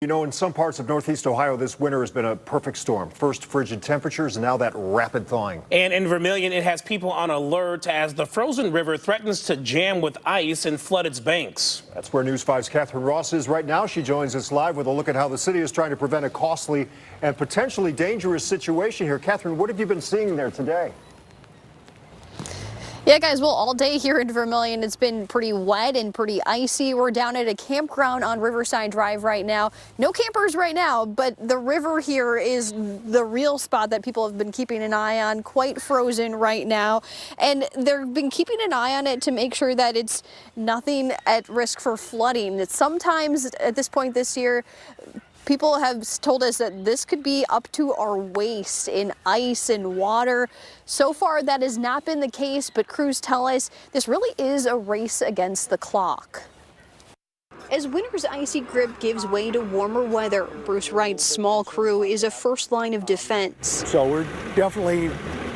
You know, in some parts of northeast Ohio, this winter has been a perfect storm. First frigid temperatures and now that rapid thawing. And in Vermilion, it has people on alert as the frozen river threatens to jam with ice and flood its banks. That's where News 5's Catherine Ross is right now. She joins us live with a look at how the city is trying to prevent a costly and potentially dangerous situation here. Catherine, what have you been seeing there today? Yeah, guys, well, all day here in Vermilion, it's been pretty wet and pretty icy. We're down at a campground on Riverside Drive right now. No campers right now, but the river here is the real spot that people have been keeping an eye on, quite frozen right now. And they've been keeping an eye on it to make sure that it's nothing at risk for flooding. It's sometimes at this point this year, people have told us that this could be up to our waist in ice and water. So far, that has not been the case, but crews tell us this really is a race against the clock. As winter's icy grip gives way to warmer weather, Bruce Wright's small crew is a first line of defense. So we're definitely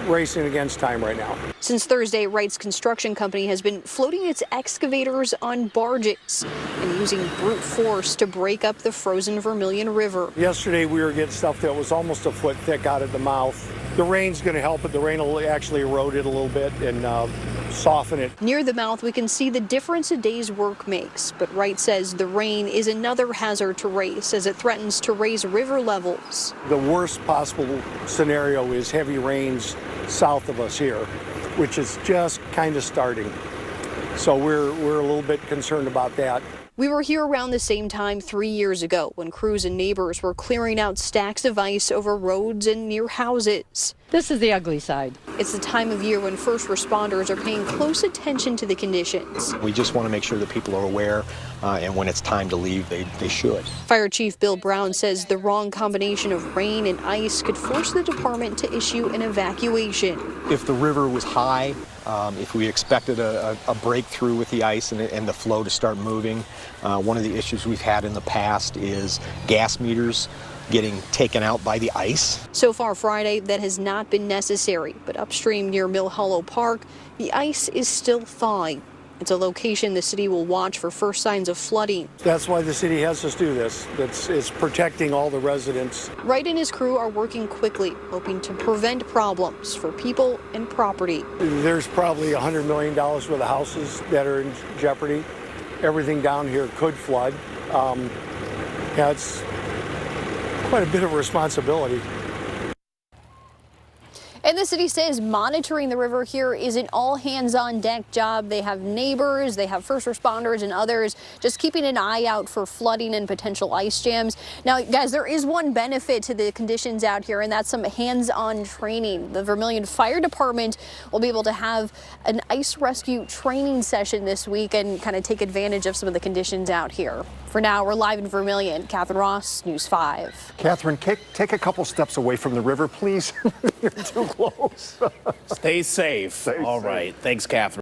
racing against time right now. Since Thursday, Wright's construction company has been floating its excavators on barges and using brute force to break up the frozen Vermilion River. Yesterday we were getting stuff that was almost a foot thick out at the mouth. The rain's going to help it. The rain will actually erode it a little bit and soften it. Near the mouth, we can see the difference a day's work makes, but Wright says the rain is another hazard to race as it threatens to raise river levels. The worst possible scenario is heavy rains south of us here, which is just kind of starting. So we're a little bit concerned about that. We were here around the same time 3 years ago when crews and neighbors were clearing out stacks of ice over roads and near houses. This is the ugly side. It's the time of year when first responders are paying close attention to the conditions. We just want to make sure that people are aware, and when it's time to leave, they should. Fire Chief Bill Brown says the wrong combination of rain and ice could force the department to issue an evacuation. If the river was high, if we expected a breakthrough with the ice and the flow to start moving, one of the issues we've had in the past is gas meters getting taken out by the ice. So far Friday, that has not been necessary, but upstream near Mill Hollow Park, the ice is still thawing. It's a location the city will watch for first signs of flooding. That's why the city has us do this. It's protecting all the residents. Wright and his crew are working quickly, hoping to prevent problems for people and property. There's probably $100 million worth of houses that are in jeopardy. Everything down here could flood. Yeah, it's quite a bit of a responsibility. And the city says monitoring the river here is an all-hands-on-deck job. They have neighbors, they have first responders and others just keeping an eye out for flooding and potential ice jams. Now, guys, there is one benefit to the conditions out here, and that's some hands-on training. The Vermilion Fire Department will be able to have an ice rescue training session this week and kind of take advantage of some of the conditions out here. For now, we're live in Vermilion. Catherine Ross, News 5. Catherine, take a couple steps away from the river, please. You're too close. Stay safe. All right. Thanks, Catherine.